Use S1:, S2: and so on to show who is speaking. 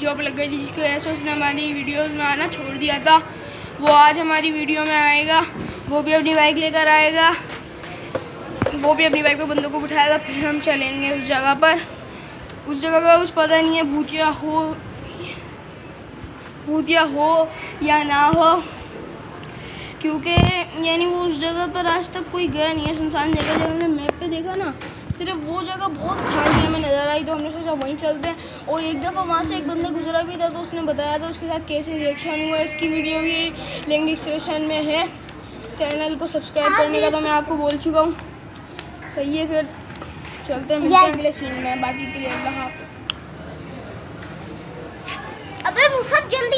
S1: Job लग गई थी, जिसकी वजह से उसने हमारी वीडियोस में आना छोड़ दिया था। वो आज हमारी वीडियो में आएगा, वो भी अपनी बाइक लेकर आएगा, वो भी अपनी बाइक पे बंदों को बिठाएगा, फिर हम चलेंगे उस जगह पर। उस जगह पर कुछ पता नहीं है भूतिया हो या ना हो, क्योंकि यानी वो उस जगह पर आज तक कोई गया नहीं है, सुनसान जगह। जब हमने मैप पे देखा ना, सिर्फ वो जगह बहुत खाली हमें नज़र आई, तो हमने सोचा वहीं चलते हैं। और एक दफ़ा वहाँ से एक बंदा गुजरा भी था, तो उसने बताया था उसके साथ कैसे रिएक्शन हुआ। इसकी वीडियो भी लिंक डिस्क्रिप्शन में है। चैनल को सब्सक्राइब करने का तो मैं आपको बोल चुका हूँ। सही है, फिर चलते हैं, मिलते हैं अगले सीन में। बाकी के लिए अल्लाह हाफ़िज़।
S2: अबे वो सब जल्दी